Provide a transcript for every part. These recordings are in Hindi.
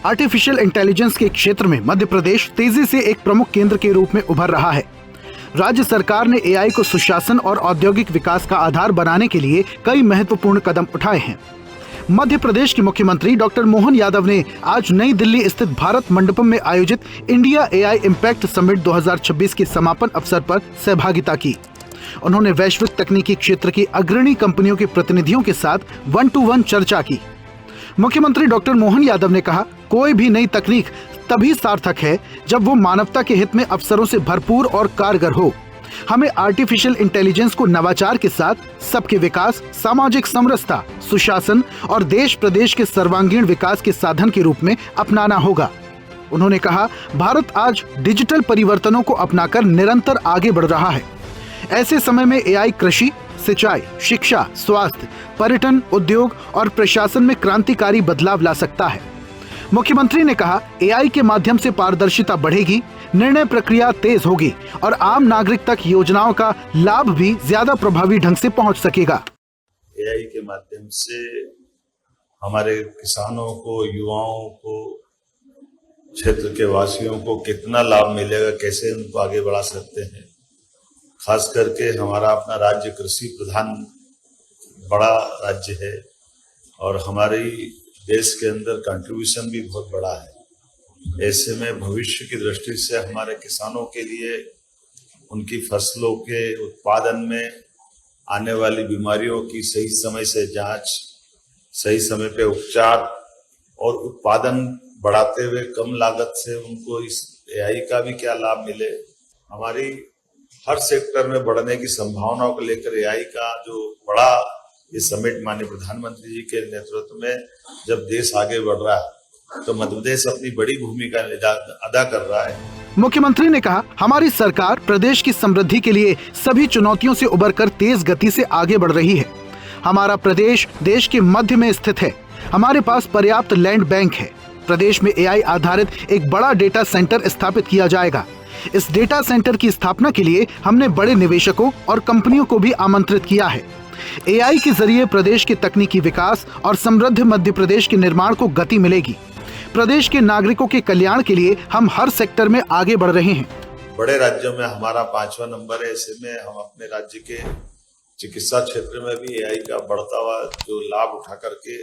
आर्टिफिशियल इंटेलिजेंस के क्षेत्र में मध्य प्रदेश तेजी से एक प्रमुख केंद्र के रूप में उभर रहा है। राज्य सरकार ने एआई को सुशासन और औद्योगिक विकास का आधार बनाने के लिए कई महत्वपूर्ण कदम उठाए हैं। मध्य प्रदेश के मुख्यमंत्री डॉक्टर मोहन यादव ने आज नई दिल्ली स्थित भारत मंडपम में आयोजित इंडिया एआई इम्पैक्ट समिट 2026 के समापन अवसर पर सहभागिता की। उन्होंने वैश्विक तकनीकी क्षेत्र की अग्रणी कंपनियों के प्रतिनिधियों के साथ 1-to-1 चर्चा की। मुख्यमंत्री डॉक्टर मोहन यादव ने कहा, कोई भी नई तकनीक तभी सार्थक है जब वो मानवता के हित में अवसरों से भरपूर और कारगर हो। हमें आर्टिफिशियल इंटेलिजेंस को नवाचार के साथ सबके विकास, सामाजिक समरसता, सुशासन और देश प्रदेश के सर्वांगीण विकास के साधन के रूप में अपनाना होगा। उन्होंने कहा, भारत आज डिजिटल परिवर्तनों को अपनाकर निरंतर आगे बढ़ रहा है। ऐसे समय में एआई कृषि, सिंचाई, शिक्षा, स्वास्थ्य, पर्यटन, उद्योग और प्रशासन में क्रांतिकारी बदलाव ला सकता है। मुख्यमंत्री ने कहा, एआई के माध्यम से पारदर्शिता बढ़ेगी, निर्णय प्रक्रिया तेज होगी और आम नागरिक तक योजनाओं का लाभ भी ज्यादा प्रभावी ढंग से पहुंच सकेगा। एआई के माध्यम से हमारे किसानों को, युवाओं को, क्षेत्र के वासियों को कितना लाभ मिलेगा, कैसे उनको आगे बढ़ा सकते हैं। खास करके हमारा अपना राज्य कृषि प्रधान बड़ा राज्य है और हमारी देश के अंदर कंट्रीब्यूशन भी बहुत बड़ा है। ऐसे में भविष्य की दृष्टि से हमारे किसानों के लिए उनकी फसलों के उत्पादन में आने वाली बीमारियों की सही समय से जांच, सही समय पे उपचार और उत्पादन बढ़ाते हुए कम लागत से उनको इस एआई का भी क्या लाभ मिले। हमारी हर सेक्टर में बढ़ने की संभावनाओं को लेकर एआई का जो बड़ा ये समिट माननीय प्रधानमंत्री जी के नेतृत्व में जब देश आगे बढ़ रहा है तो मध्य प्रदेश अपनी बड़ी भूमिका अदा कर रहा है। मुख्यमंत्री ने कहा, हमारी सरकार प्रदेश की समृद्धि के लिए सभी चुनौतियों से उबरकर तेज गति से आगे बढ़ रही है। हमारा प्रदेश देश के मध्य में स्थित है। हमारे पास पर्याप्त लैंड बैंक है। प्रदेश में एआई आधारित एक बड़ा डेटा सेंटर स्थापित किया जाएगा। इस डेटा सेंटर की स्थापना के लिए हमने बड़े निवेशकों और कंपनियों को भी आमंत्रित किया है। एआई के जरिए प्रदेश के तकनीकी विकास और समृद्ध मध्य प्रदेश के निर्माण को गति मिलेगी। प्रदेश के नागरिकों के कल्याण के लिए हम हर सेक्टर में आगे बढ़ रहे हैं। बड़े राज्यों में हमारा 5वां नंबर है। ऐसे में हम अपने राज्य के चिकित्सा क्षेत्र में भी एआई का बढ़ता हुआ जो लाभ उठा करके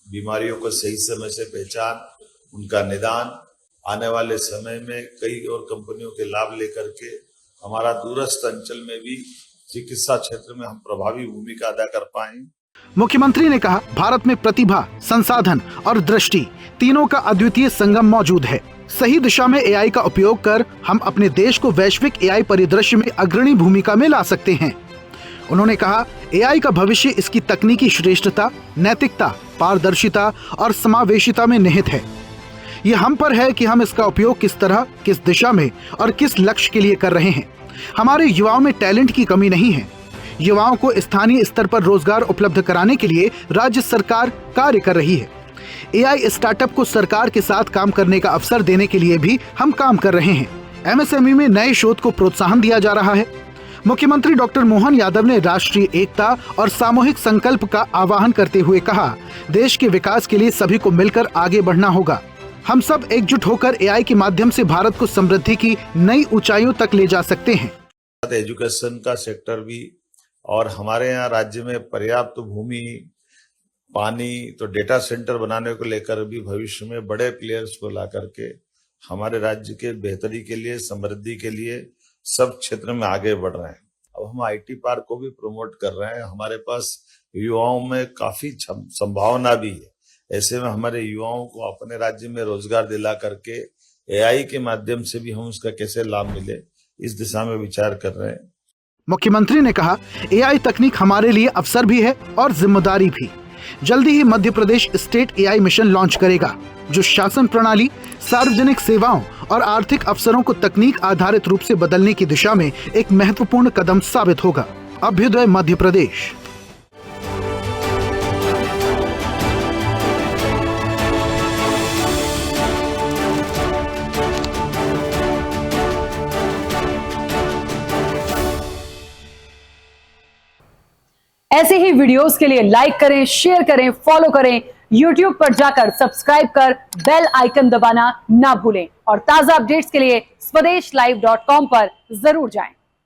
बीमारियों को सही समय से पहचान, उनका निदान, आने वाले समय में कई और कंपनियों के लाभ लेकर के हमारा दूरस्थ अंचल में भी चिकित्सा क्षेत्र में हम प्रभावी भूमिका अदा कर पाएं। मुख्यमंत्री ने कहा, भारत में प्रतिभा, संसाधन और दृष्टि तीनों का अद्वितीय संगम मौजूद है। सही दिशा में एआई का उपयोग कर हम अपने देश को वैश्विक एआई परिदृश्य में अग्रणी भूमिका में ला सकते हैं। उन्होंने कहा, एआई का भविष्य इसकी तकनीकी श्रेष्ठता, नैतिकता, पारदर्शिता और समावेशिता में निहित है। ये हम पर है कि हम इसका उपयोग किस तरह, किस दिशा में और किस लक्ष्य के लिए कर रहे हैं। हमारे युवाओं में टैलेंट की कमी नहीं है। युवाओं को स्थानीय स्तर पर रोजगार उपलब्ध कराने के लिए राज्य सरकार कार्य कर रही है। एआई स्टार्टअप को सरकार के साथ काम करने का अवसर देने के लिए भी हम काम कर रहे हैं। एमएसएमई में नए शोध को प्रोत्साहन दिया जा रहा है। मुख्यमंत्री डॉक्टर मोहन यादव ने राष्ट्रीय एकता और सामूहिक संकल्प का आह्वान करते हुए कहा, देश के विकास के लिए सभी को मिलकर आगे बढ़ना होगा। हम सब एकजुट होकर एआई के माध्यम से भारत को समृद्धि की नई ऊंचाइयों तक ले जा सकते हैं। एजुकेशन का सेक्टर भी और हमारे यहाँ राज्य में पर्याप्त भूमि, पानी, तो डेटा सेंटर बनाने को लेकर भी भविष्य में बड़े प्लेयर्स को ला करके हमारे राज्य के बेहतरी के लिए, समृद्धि के लिए सब क्षेत्र में आगे बढ़ रहे हैं। अब हम आईटी पार्क को भी प्रमोट कर रहे हैं। हमारे पास युवाओं में काफी संभावना भी है। ऐसे में हमारे युवाओं को अपने राज्य में रोजगार दिला करके एआई के माध्यम से भी हम उसका कैसे लाभ मिले, इस दिशा में विचार कर रहे हैं। मुख्यमंत्री ने कहा, एआई तकनीक हमारे लिए अवसर भी है और जिम्मेदारी भी। जल्दी ही Madhya Pradesh state AI mission launch करेगा, जो शासन प्रणाली, सार्वजनिक सेवाओं और आर्थिक अवसरों को तकनीक आधारित रूप से बदलने की दिशा में एक महत्वपूर्ण कदम साबित होगा। अभ्युदय मध्य प्रदेश। ऐसे ही वीडियोस के लिए लाइक करें, शेयर करें, फॉलो करें YouTube पर जाकर सब्सक्राइब कर बेल आइकन दबाना ना भूलें और ताजा अपडेट्स के लिए swedeshlive.com पर जरूर जाएं।